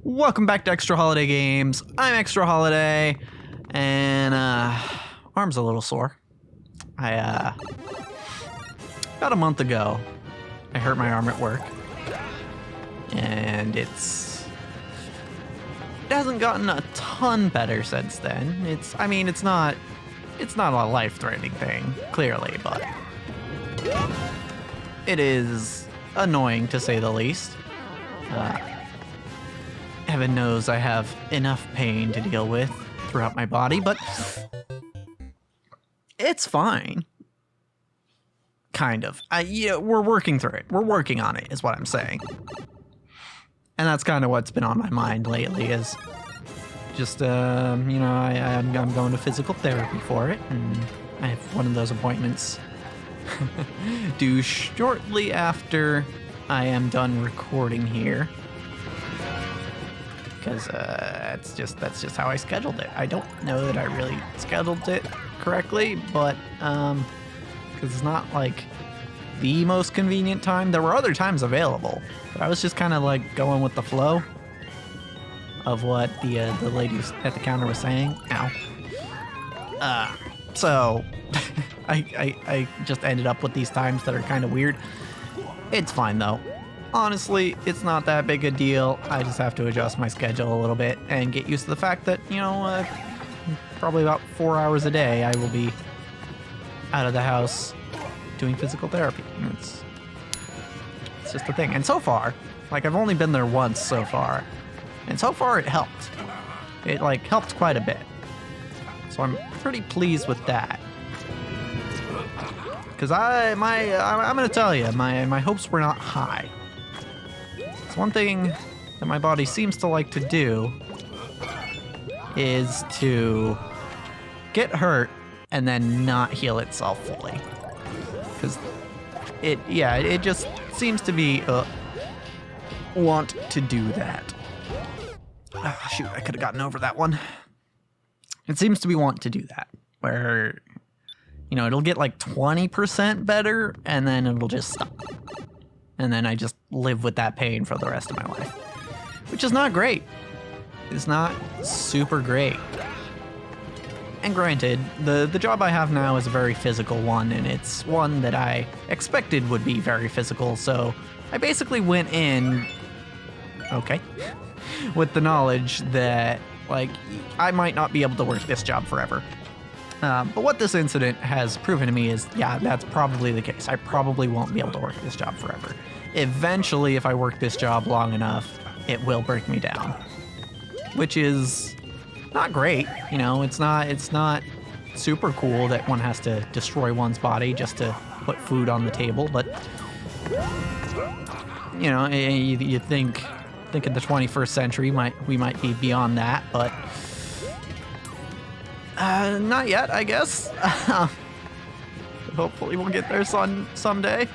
Welcome back to ExtraHolidayGames. I'm ExtraHoliday, and arm's a little sore. About a month ago, I hurt my arm at work, and it hasn't gotten a ton better since then. It's not a life-threatening thing, clearly, but it is annoying to say the least. Heaven knows I have enough pain to deal with throughout my body, but it's fine. Kind of. Yeah, we're working through it. We're working on it, is what I'm saying. And that's kind of what's been on my mind lately, is just, I'm going to physical therapy for it, and I have one of those appointments due shortly after I am done recording here. Because that's just how I scheduled it. I don't know that I really scheduled it correctly, but because it's not like the most convenient time. There were other times available, but I was just kind of like going with the flow of what the lady at the counter was saying. Ow. So I just ended up with these times that are kind of weird. It's fine though. Honestly, it's not that big a deal. I just have to adjust my schedule a little bit and get used to the fact that, probably about 4 hours a day I will be out of the house doing physical therapy. It's just a thing. And so far, I've only been there once so far, and so far it helped. It helped quite a bit. So I'm pretty pleased with that. Because I'm gonna tell you, my hopes were not high. One thing that my body seems to like to do is to get hurt and then not heal itself fully. Because it just seems to be want to do that. Oh, shoot, I could have gotten over that one. It seems to be want to do that, where, it'll get 20% better and then it'll just stop. And then I just live with that pain for the rest of my life, which is not great. It's not super great. And granted, the job I have now is a very physical one, and it's one that I expected would be very physical, so I basically went in, with the knowledge that, I might not be able to work this job forever. But what this incident has proven to me is, yeah, that's probably the case. I probably won't be able to work this job forever. Eventually, if I work this job long enough, it will break me down. Which is not great, it's not super cool that one has to destroy one's body just to put food on the table, but, you think in the 21st century we might be beyond that, but not yet, I guess. Hopefully we'll get there someday.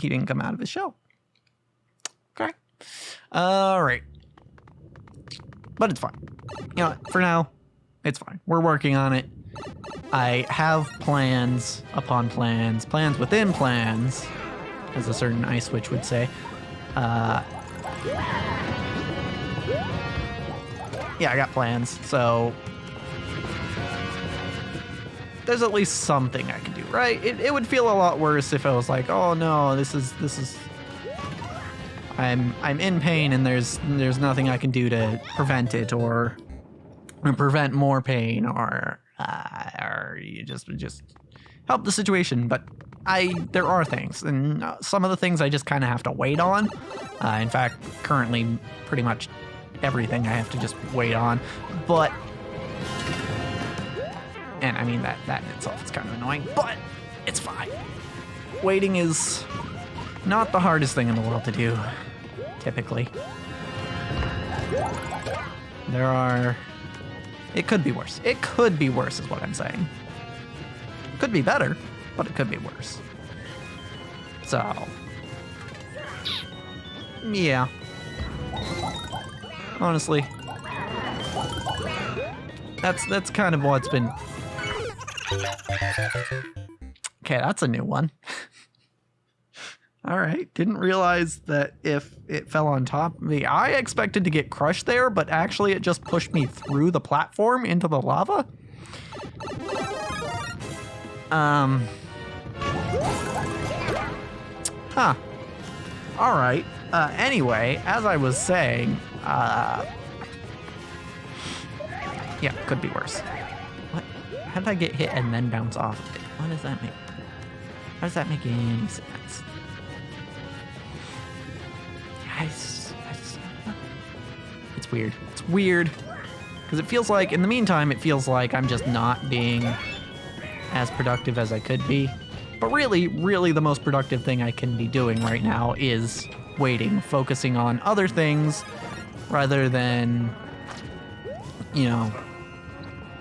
He didn't come out of his shell. Okay. All right. But it's fine. For now, it's fine. We're working on it. I have plans upon plans, plans within plans, as a certain ice witch would say. Yeah, I got plans, so there's at least something I can do, right? It would feel a lot worse if I was like, oh no, this is I'm in pain and there's nothing I can do to prevent it or prevent more pain or you just help the situation. But there are things, and some of the things I just kind of have to wait on. In fact, currently pretty much everything I have to just wait on, and I mean that in itself is kind of annoying, but it's fine. Waiting is not the hardest thing in the world to do, typically. It could be worse. It could be worse is what I'm saying. Could be better, but it could be worse. So, yeah. Honestly, that's kind of what's been. Okay, that's a new one. All right. Didn't realize that if it fell on top of me, I expected to get crushed there, but actually it just pushed me through the platform into the lava. Huh. All right. Anyway, as I was saying, yeah, could be worse. What? How did I get hit and then bounce off? What does that mean? How does that make any sense? It's weird. It's weird. Because it feels like, in the meantime, it feels like I'm just not being as productive as I could be. But really the most productive thing I can be doing right now is waiting, focusing on other things rather than, you know,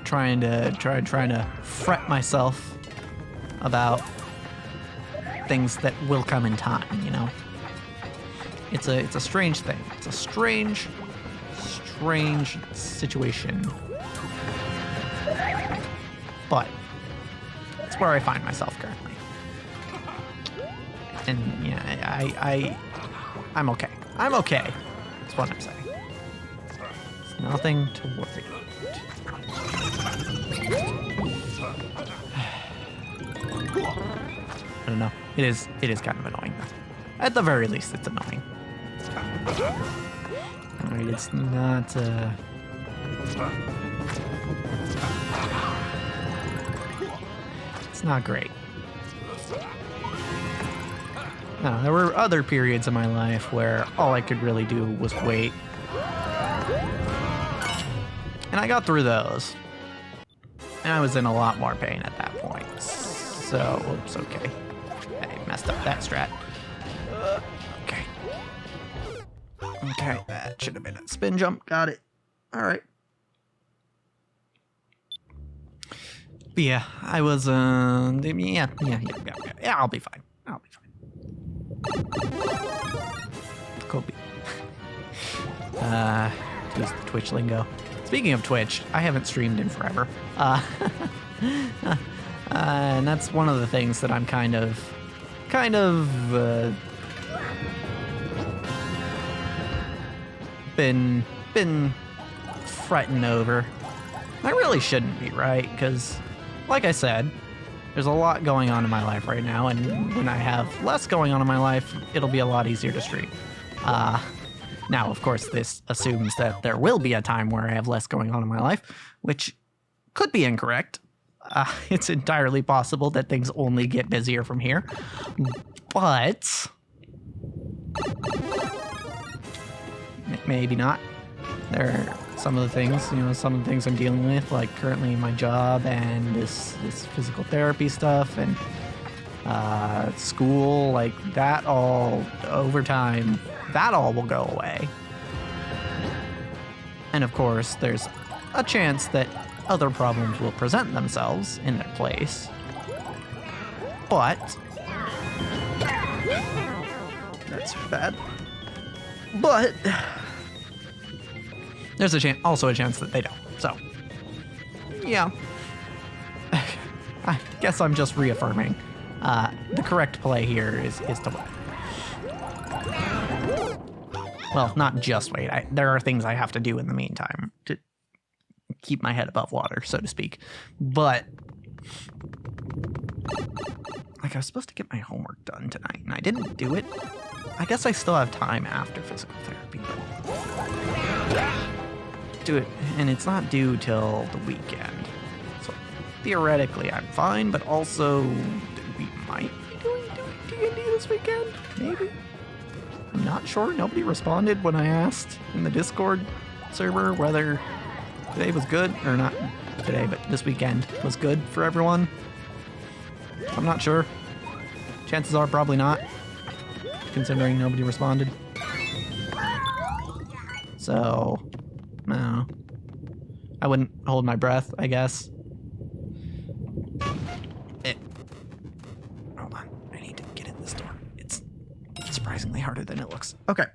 trying to fret myself about things that will come in time, you know? It's a strange thing. It's a strange situation. But it's where I find myself currently. And yeah, I'm okay. I'm okay. That's what I'm saying. It's nothing to worry about. I don't know. It is kind of annoying though. At the very least, it's annoying. Alright, it's not it's not great. No, there were other periods in my life where all I could really do was wait. And I got through those. And I was in a lot more pain at that point. So, oops, okay. I messed up that strat. Okay. Okay, that should have been a spin jump. Got it. All right. But yeah, I was, yeah, I'll be fine. I'll be fine. Kobe. Use the Twitch lingo. Speaking of Twitch, I haven't streamed in forever. And that's one of the things that I'm kind of been fretting over. I really shouldn't be, right? Because, like I said, there's a lot going on in my life right now, and when I have less going on in my life, it'll be a lot easier to stream. Now, of course, this assumes that there will be a time where I have less going on in my life, which could be incorrect. It's entirely possible that things only get busier from here, but maybe not. There are some of the things, some of the things I'm dealing with, like currently my job and this physical therapy stuff and school, like that all over time, that all will go away. And of course, there's a chance that other problems will present themselves in their place. But that's bad. But there's also a chance that they don't. So, yeah. I guess I'm just reaffirming. The correct play here is to wait. Well, not just wait. There are things I have to do in the meantime to keep my head above water, so to speak. But, like, I was supposed to get my homework done tonight, and I didn't do it. I guess I still have time after physical therapy, but do it, and it's not due till the weekend. So theoretically, I'm fine, but also we might be doing D&D this weekend, maybe. I'm not sure. Nobody responded when I asked in the Discord server whether today was good, or not today, but this weekend was good for everyone. I'm not sure. Chances are probably not, considering nobody responded. So, no. I wouldn't hold my breath, I guess. Hold on. I need to get in this door. It's surprisingly harder than it looks. Okay.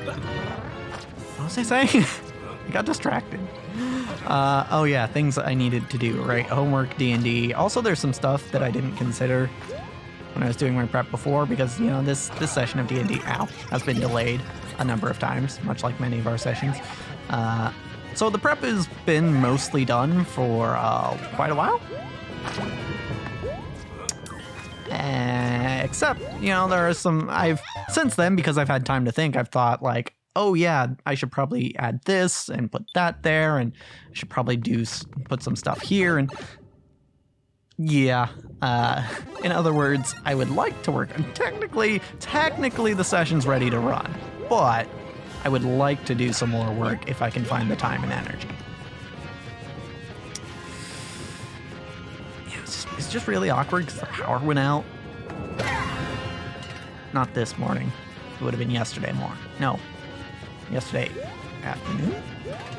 What was I saying? I got distracted. Oh yeah, things I needed to do, right? Homework, D&D. Also, there's some stuff that I didn't consider when I was doing my prep before, because, you know, this session of D&D has been delayed a number of times, much like many of our sessions. So the prep has been mostly done for quite a while. Except, you know, there are some, since then, because I've had time to think, I've thought like, oh yeah, I should probably add this and put that there, and I should probably put some stuff here, and yeah, in other words, I would like to work, and technically the session's ready to run, but I would like to do some more work if I can find the time and energy. Yeah, it's just really awkward because the power went out. Not this morning. It would have been yesterday morning. No. Yesterday afternoon?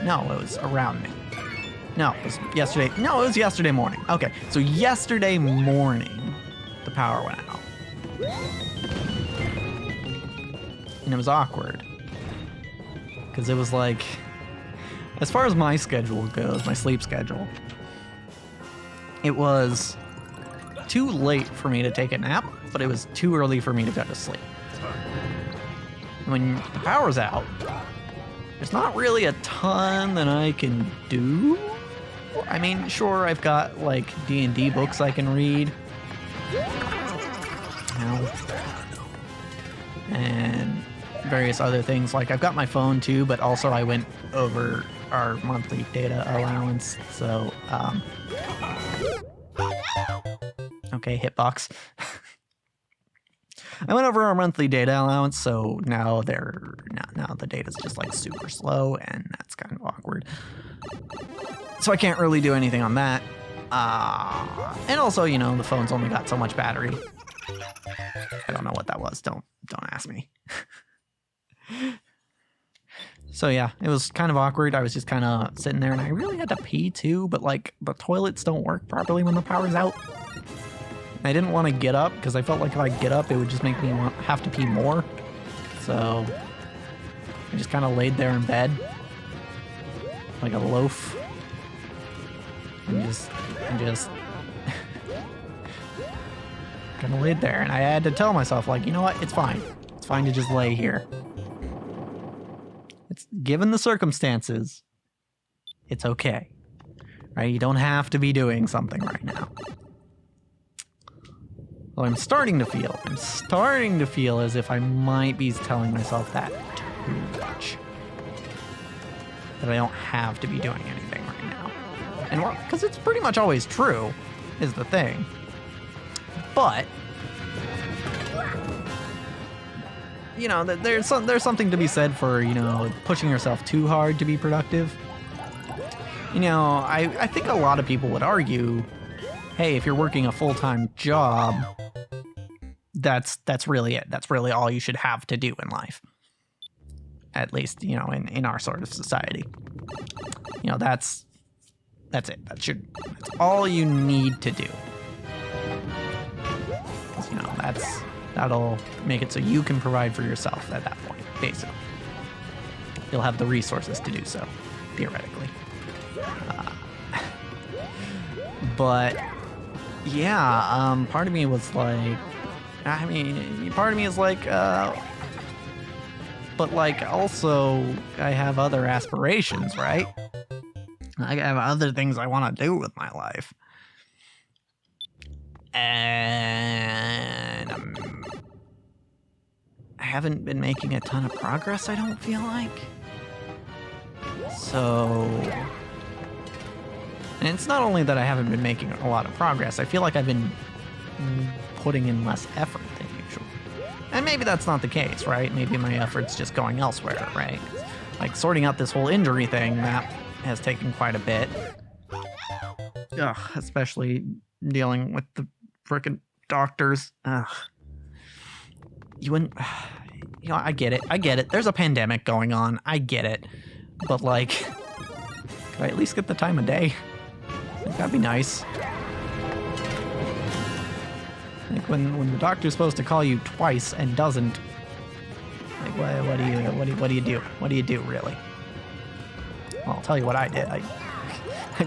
No, it was around noon. No, it was yesterday. No, it was yesterday morning. Okay, so yesterday morning, the power went out. And it was awkward. Because it was like, as far as my schedule goes, my sleep schedule, it was too late for me to take a nap, but it was too early for me to go to sleep. When the power's out, there's not really a ton that I can do. I mean, sure, I've got like D&D books I can read. And various other things. Like, I've got my phone too, but also I went over our monthly data allowance, so okay, hitbox. I went over our monthly data allowance, so now the data's just like super slow, and that's kind of awkward. So I can't really do anything on that. And also, you know, the phone's only got so much battery. I don't know what that was. Don't ask me. So yeah, it was kind of awkward. I was just kind of sitting there, and I really had to pee too, but like the toilets don't work properly when the power's out. I didn't want to get up because I felt like if I get up, it would just make me have to pee more. So I just kind of laid there in bed like a loaf and just kind of laid there. And I had to tell myself, like, you know what? It's fine. It's fine to just lay here. It's given the circumstances, it's okay, right? You don't have to be doing something right now. Well, I'm starting to feel as if I might be telling myself that too much. That I don't have to be doing anything right now. And well, because it's pretty much always true, is the thing. But you know, there's something to be said for, you know, pushing yourself too hard to be productive. You know, I think a lot of people would argue, hey, if you're working a full-time job, that's really it. That's really all you should have to do in life. At least, you know, in our sort of society. You know, that's it. That's all you need to do. 'Cause, you know, that'll make it so you can provide for yourself at that point, basically. You'll have the resources to do so, theoretically. But yeah, part of me was like, I mean, part of me is like, but like also I have other aspirations, right? I have other things I want to do with my life. And I haven't been making a ton of progress, I don't feel like. So, and it's not only that I haven't been making a lot of progress, I feel like I've been putting in less effort than usual. And maybe that's not the case, right? Maybe my effort's just going elsewhere, right? Like sorting out this whole injury thing, that has taken quite a bit. Ugh, especially dealing with the frickin' doctors. Ugh. You wouldn't... You know, I get it. There's a pandemic going on. I get it. But, like, could I at least get the time of day? That'd be nice. Like, when the doctor's supposed to call you twice and doesn't, like, what do you do? What do you do, really? Well, I'll tell you what I did. I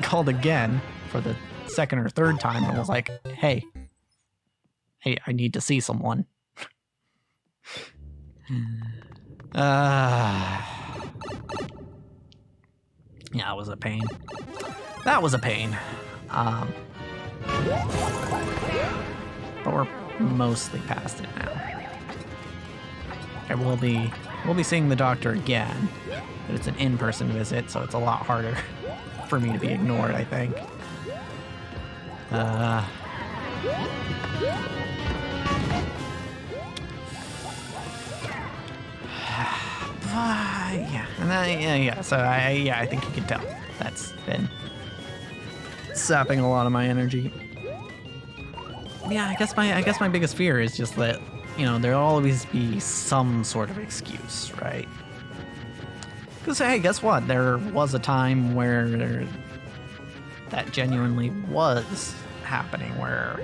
called again for the second or third time and was like, hey, hey, I need to see someone. Yeah, it was a pain. That was a pain. But we're mostly past it now. Okay, we'll be seeing the doctor again, but it's an in-person visit, so it's a lot harder for me to be ignored, I think. Yeah, and yeah. So I think you can tell that's been sapping a lot of my energy. Yeah, I guess my biggest fear is just that, you know, there'll always be some sort of excuse, right? Because hey, guess what? There was a time where that genuinely was happening, where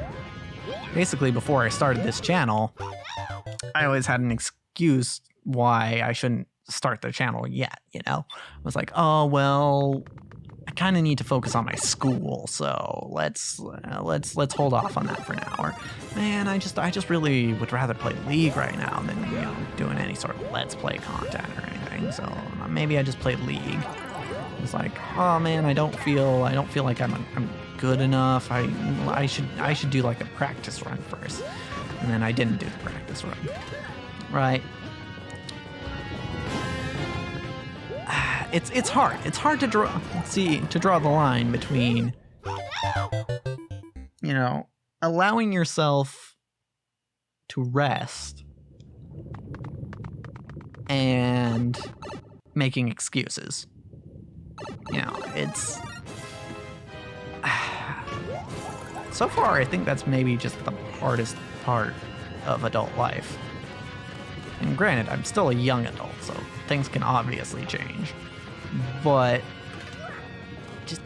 basically before I started this channel, I always had an excuse why I shouldn't start the channel yet, you know? I was like, oh, well, I kind of need to focus on my school, so let's hold off on that for now. Or, man, I just really would rather play League right now than, you know, doing any sort of Let's Play content or anything, so maybe I just play League. It's like, oh man, I don't feel like I'm good enough. I should do like a practice run first. And then I didn't do the practice run. Right? It's hard. It's hard to draw the line between, you know, allowing yourself to rest and making excuses. You know, it's so far I think that's maybe just the hardest part of adult life. And granted, I'm still a young adult, so things can obviously change. But just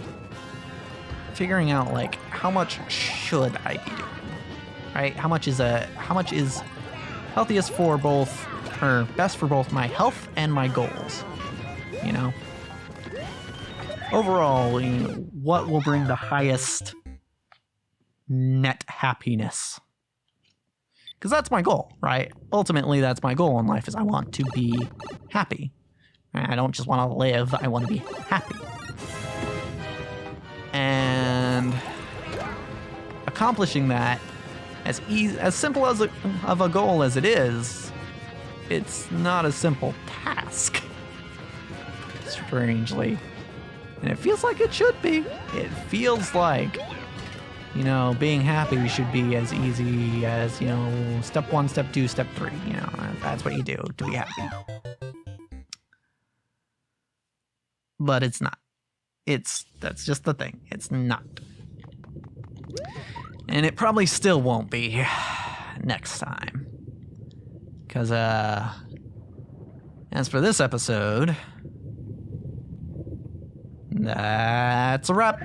figuring out, like, how much should I be doing, right? How much is healthiest for both, or best for both my health and my goals, you know? Overall, you know, what will bring the highest net happiness? Because that's my goal, right? Ultimately, that's my goal in life, is I want to be happy. I don't just want to live, I want to be happy. And accomplishing that, as simple of a goal as it is, it's not a simple task, strangely. And it feels like it should be. It feels like, you know, being happy should be as easy as, you know, step 1, step 2, step 3. You know, that's what you do to be happy. But it's not. That's just the thing. It's not. And it probably still won't be next time. Because, as for this episode, that's a wrap.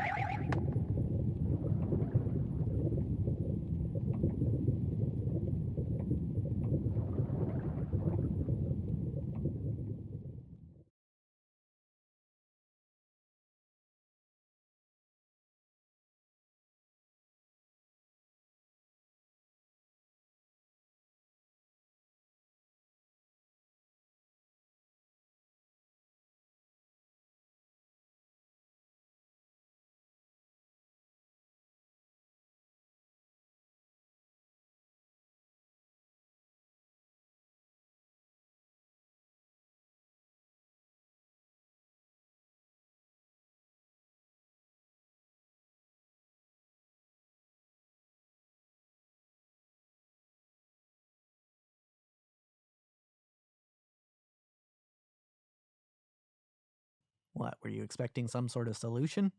What, were you expecting some sort of solution?